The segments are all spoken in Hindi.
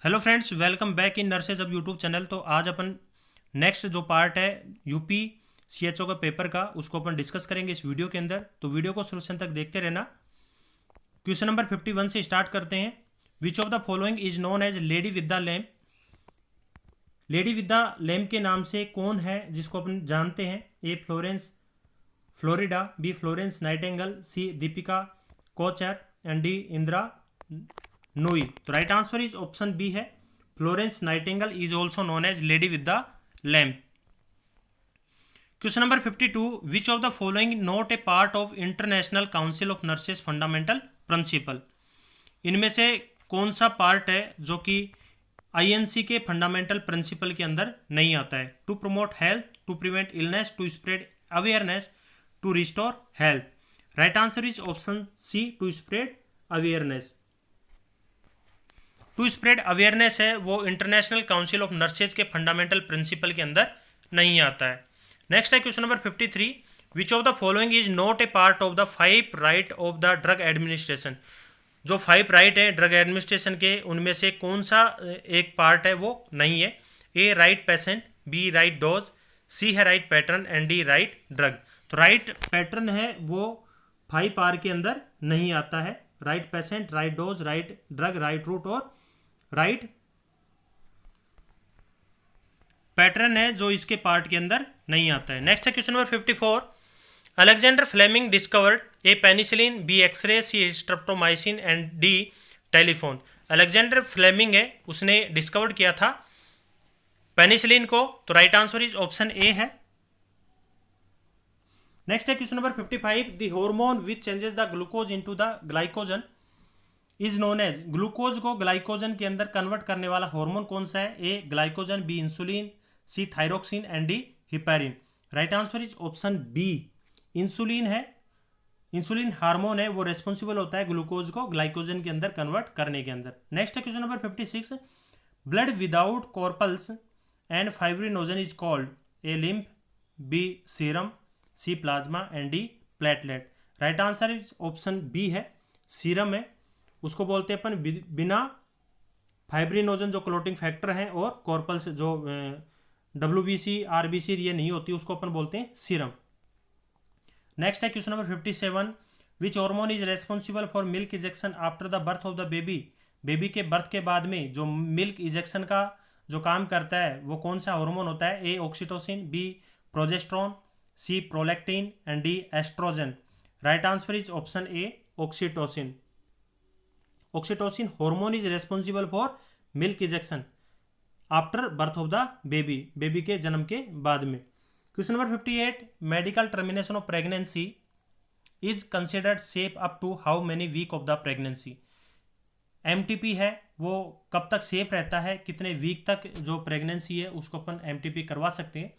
Hello friends, welcome back in nurses अब यूट्यूब चैनल। तो आज अपन नेक्स्ट जो पार्ट है यूपी सीएचओ का पेपर का, उसको अपन डिस्कस करेंगे इस वीडियो के अंदर। तो वीडियो को शुरू से अंत तक देखते रहना। क्वेश्चन नंबर 51 से स्टार्ट करते हैं। Which of the following is known as lady with the lamp? Lady with the lamp के नाम से कौन है जिसको अपन जानते हैं? A Florence Florida, B Florence Nightingale, C Deepika Kochhar and D Indira Nooyi. तो right answer is option B है, Florence Nightingale is also known as lady with the lamp. Question number 52, which of the following not a part of international council of nurses fundamental principle? इनमें से कौन सा पार्ट है जो कि आईएनसी के फंडामेंटल प्रिंसिपल के अंदर नहीं आता है? To promote health, to prevent illness, to spread awareness, to restore health. Right answer is option C, to spread awareness. To spread awareness है वो इंटरनेशनल काउंसिल ऑफ नर्सेज के फंडामेंटल प्रिंसिपल के अंदर नहीं आता है। नेक्स्ट है question number 53, which of the following is not a part of the 5 right of the drug administration? जो 5 राइट है ड्रग एडमिनिस्ट्रेशन के, उनमें से कौन सा एक पार्ट है वो नहीं है? A right patient, B right dose, C है right pattern and D right drug. तो राइट पैटर्न है वो 5 आर के अंदर नहीं आता है। Right patient, right dose, right drug, right route और राइट पैटर्न है जो इसके पार्ट के अंदर नहीं आता है। नेक्स्ट है question number 54, Alexander Fleming discovered A penicillin, B x ray, C streptomycin and D telephone. Alexander Fleming है, उसने डिस्कवर्ड किया था पेनिसिलिन को। तो right answer is option A है। नेक्स्ट है question number 55, the hormone which changes the glucose into the glycogen is known as. Glucose को ग्लाइकोजन के अंदर कन्वर्ट करने वाला हार्मोन कौन सा है? A glycogen, B insulin, C thyroxine and D heparin. Right answer is option B, insulin है। इंसुलिन हार्मोन है वो रेस्पॉन्सिबल होता है ग्लूकोज को ग्लाइकोजन के अंदर कन्वर्ट करने के अंदर। नेक्स्ट है question number 56, blood without corpuscles and fibrinogen is called A lymph, B serum, C plasma and D platelet. Right answer is option B है, सीरम है। उसको बोलते हैं अपन बिना फाइब्रिनोजन जो क्लोटिंग फैक्टर है और कॉर्पल्स जो WBC RBC ये नहीं होती, उसको अपन बोलते हैं सीरम। नेक्स्ट है question number 57, which hormone is responsible for milk ejection after the birth of the baby? Baby के बर्थ के बाद में जो मिल्क इजेक्शन का जो काम करता है वो कौन सा हार्मोन होता है? A oxytocin, B progesterone, C prolactin and D estrogen. Right answer is option A, oxytocin. Oxytocin hormone is responsible for milk ejection after birth of the baby, baby के जन्म के बाद में। Question number 58, medical termination of pregnancy is considered safe up to how many week of the pregnancy? MTP है वो कब तक सेफ रहता है, कितने वीक तक जो प्रेगनेंसी है उसको अपन MTP करवा सकते हैं?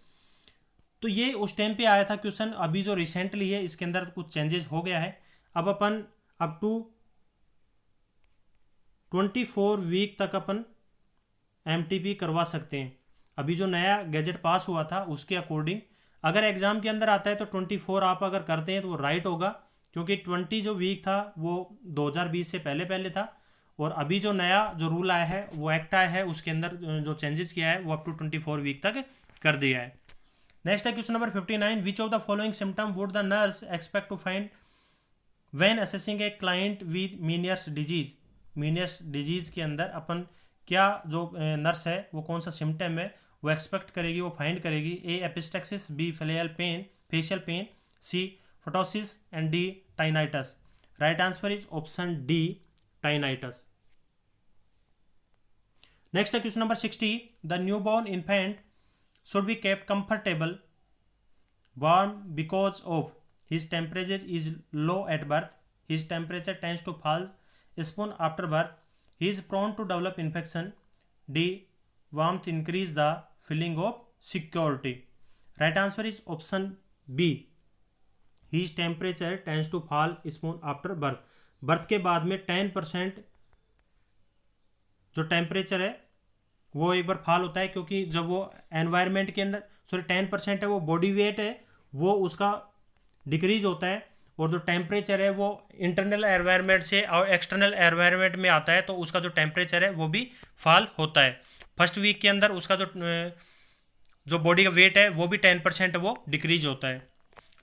तो ये उस टाइम पे आया था क्वेश्चन, अभी जो रिसेंटली है इसके अंदर कुछ चेंजेस हो गया है। अब अपन अप टू 24 वीक तक अपन MTP करवा सकते हैं। अभी जो नया गैजेट पास हुआ था उसके अकॉर्डिंग अगर एग्जाम के अंदर आता है तो 24 आप अगर करते हैं तो वो राइट होगा, क्योंकि 20 जो वीक था वो 2020 से पहले पहले था, और अभी जो नया जो रूल आया है वो एक्ट आया है उसके अंदर जो चेंजेस किया है वो अप टू 24 वीक तक कर दिया है। नेक्स्ट है question number 59, which of the following symptom would the nurse expect to find when assessing a client with Meniere's disease? Meniere's disease के अंदर अपन क्या जो नर्स है वो कौन सा सिम्टम है वो एक्सपेक्ट करेगी, वो फाइंड करेगी? A epistaxis, B facial pain, C photosis and D tinnitus. Right answer is option D, tinnitus. Next है question number 60, the newborn infant should be kept comfortable warm because of his temperature is low at birth, his temperature tends to fall soon after birth, he is prone to develop infection, d warmth increase the feeling of security. Right answer is option b, his temperature tends to fall soon after birth. Birth के बाद में 10% जो टेम्परेचर है वो एक बार फॉल होता है, क्योंकि जब वो एनवायरनमेंट के अंदर 10% है वो बॉडी वेट है वो उसका डिक्रीज होता है, और जो टेम्परेचर है वो इंटरनल एनवायरनमेंट से और एक्सटर्नल एनवायरनमेंट में आता है तो उसका जो टेम्परेचर है वो भी फॉल होता है। फर्स्ट वीक के अंदर उसका जो बॉडी का वेट है वो भी 10% वो डिक्रीज होता है।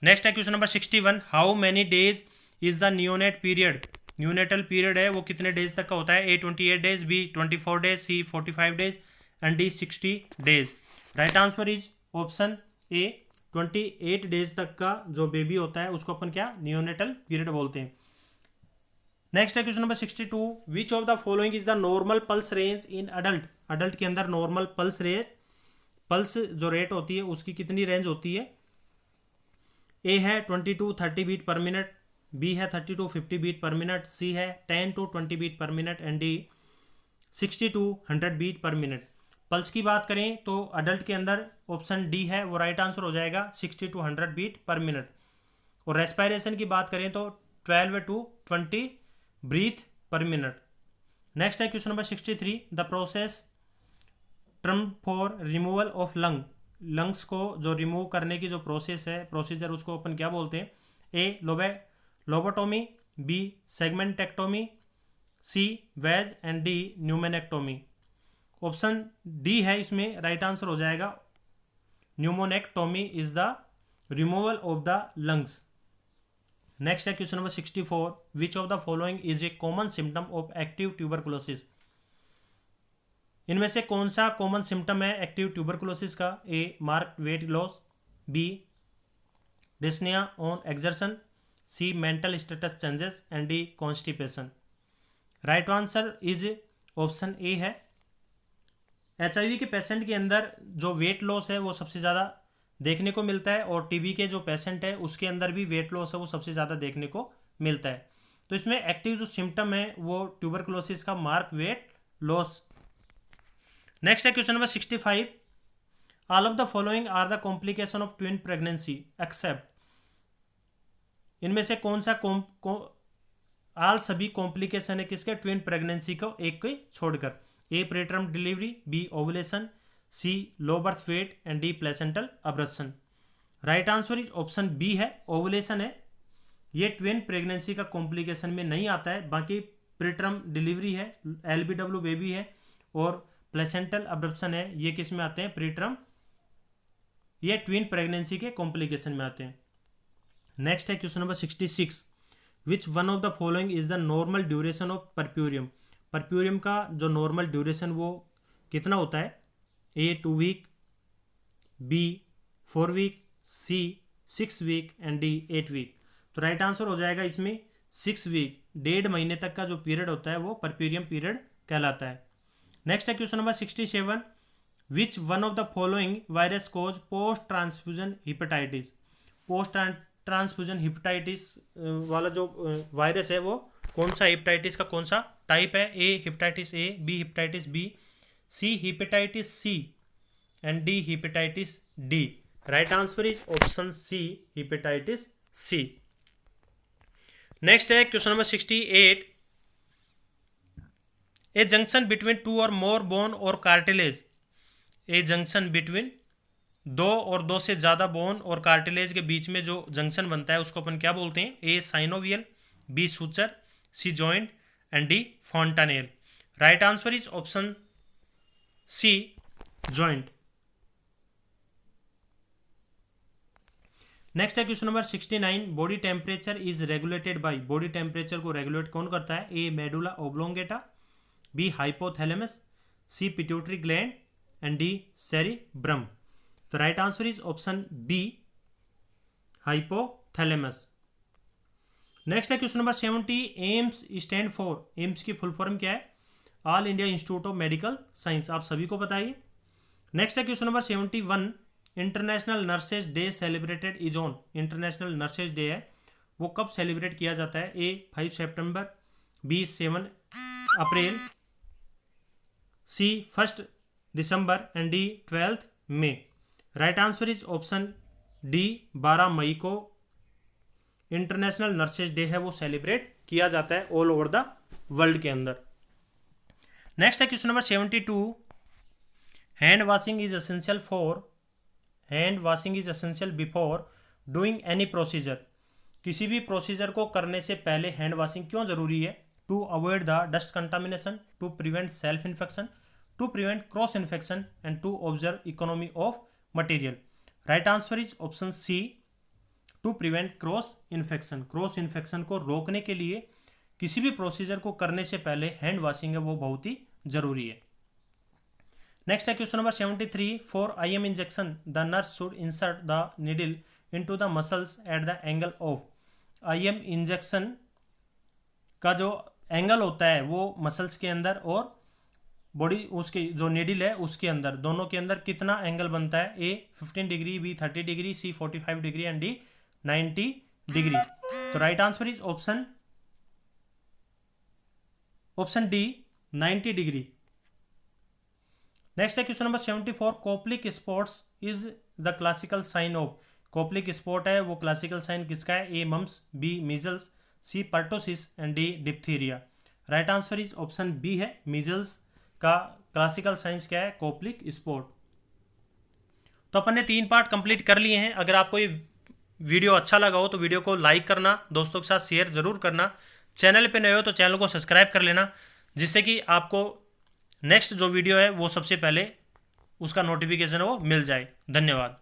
नेक्स्ट है question number 61, how many days is the neonate period. Neonatal period है वो कितने डेज तक का होता है? A 28 days, B 24 days, C 45 days and D 60 days. Right answer is option A 28 days तक का जो बेबी होता है उसको अपन क्या नियोनेटल पीरियड बोलते हैं। नेक्स्ट है question number 62, which of the following is the normal pulse range in adult. Adult के अंदर नॉर्मल पल्स जो रेट होती है उसकी कितनी रेंज होती है? ए है 20 to 30 beat per minute, B है 30 to 50 beat per minute, C है 10 to 20 beat per minute and D 60 to 100 beat per minute. Pulse की बात करें तो अडल्ट के अंदर ऑप्शन डी है वो राइट आंसर हो जाएगा 60 to 100 बीट पर मिनट। और रेस्पिरेशन की बात करें तो 12 to 20 breath per minute. Next है question number 63, the process term for removal of lungs को जो रिमूव करने की जो प्रोसेस है प्रोसीजर उसको अपन क्या बोलते हैं? A lobotomy, B segmentectomy, C wedge and D pneumonectomy. Option D है इसमें राइट आंसर हो जाएगा pneumonectomy is the removal of the lungs. Next है question number 64, which of the following is a common symptom of active tuberculosis. इनमें से कौन सा कॉमन सिम्टम है एक्टिव ट्यूबरकुलोसिस का? A mark weight loss, B dyspnoea on exertion, C mental status changes and D constipation. Right answer is option A है। HIV के पेशेंट के अंदर जो वेट लॉस है वो सबसे ज़्यादा देखने को मिलता है और TB के जो पेशेंट है उसके अंदर भी वेट लॉस है वो सबसे ज़्यादा देखने को मिलता है। तो इसमें एक्टिव जो सिम्टम है वो ट्यूबरकुलोसिस का मार्क वेट लॉस। नेक्स्ट है question number 65, all of the following are the complication of twin pregnancy except. इनमें से कौन सा आल सभी कॉम्प्लिकेशन है किसके? ट्विन प्रेगनेंसी को एक को छोड़कर। A preterm delivery, B ovulation, C low birth weight and D placental abruption. Right answer is option B है ओवुलेशन है। ये ट्विन प्रेगनेंसी का कॉम्प्लिकेशन में नहीं आता है, बाकी प्रीटर्म डिलीवरी है, LBW बेबी है और प्लेसेंटल अब्रप्शन है ये किस में आते हैं? प्रीटर्म, ये ट्विन प्रेगनेंसी के कॉम्प्लिकेशन में आते हैं। नेक्स्ट है question number 66, which one of the following is the normal duration of puerperium. Puerperium का जो नॉर्मल ड्यूरेशन वो कितना होता है? A 2 week, B 4 week, C 6 week and D 8 week. तो राइट आंसर हो जाएगा इसमें 6 वीक, 1.5 महीने तक का जो पीरियड होता है वो परप्यूरियम पीरियड कहलाता है। नेक्स्ट है question number 67, which one of the following virus cause post transfusion hepatitis. Post transfusion hepatitis वाला जो वायरस है वो कौन सा हेपेटाइटिस का कौन सा टाइप है? A hepatitis A, B hepatitis B, C hepatitis C and D hepatitis D. Right answer is option C hepatitis C. Next है question number 68, a junction between 2 और मोर बोन और कार्टिलेज। ए जंक्शन बिटवीन 2 और 2 से ज़्यादा बोन और कार्टिलेज के बीच में जो जंक्शन बनता है उसको अपन क्या बोलते हैं? A synovial, B suture, C joint and D fontanelle. Right answer is option C joint. Next है question number 69, body temperature is regulated by. Body temperature को रेगुलेट कौन करता है? A medulla oblongata, B hypothalamus, C pituitary gland and D cerebrum. तो right answer is option B hypothalamus. Next है question number 70, AIIMS stand for. AIIMS की फुल फॉर्म क्या है? All India institute of medical science, आप सभी को बताइए। नेक्स्ट है question number 71, international nurses day celebrated is on. International nurses day है वो कब सेलिब्रेट किया जाता है? ए 5 सितंबर, बी 7 अप्रैल, सी 1 दिसंबर एंड डी 12 मई। Right answer is option D 12 मई को इंटरनेशनल नर्सेज डे है वो सेलिब्रेट किया जाता है ऑल ओवर द वर्ल्ड के अंदर। नेक्स्ट है question number 72, hand washing is essential before doing any procedure. किसी भी प्रोसीजर को करने से पहले हैंड वॉशिंग क्यों जरूरी है? To avoid the dust contamination, to prevent self infection, to prevent cross infection and to observe economy of material. Right answer is option C, to prevent cross infection. Cross infection को रोकने के लिए किसी भी प्रोसीजर को करने से पहले हैंड वॉशिंग है वो बहुत ही जरूरी है। नेक्स्ट है question number 73। For IM injection the nurse should insert the needle into the muscles at the angle of. IM injection का जो एंगल होता है वो मसल्स के अंदर और बॉडी उसके जो नीडल है उसके अंदर, दोनों के अंदर कितना एंगल बनता है? A 15 degree, B 30 degree, C 45 degree and D 90 degree. तो right answer is option D 90 degree. Next है question number 74। Koplik spots is the classical sign of. Koplik spot है वो क्लासिकल साइन किसका है? A mumps, B measles, C pertussis and D diphtheria. Right answer is option B है, मीजल्स का क्लासिकल साइंस क्या है? Koplik spot. तो अपन ने 3 पार्ट कंप्लीट कर लिए हैं। अगर आपको ये वीडियो अच्छा लगा हो तो वीडियो को लाइक करना, दोस्तों के साथ शेयर जरूर करना। चैनल पे नए हो तो चैनल को सब्सक्राइब कर लेना, जिससे कि आपको नेक्स्ट जो वीडियो है वो सबसे पहले उसका नोटिफिकेशन है वो मिल जाए। धन्यवाद।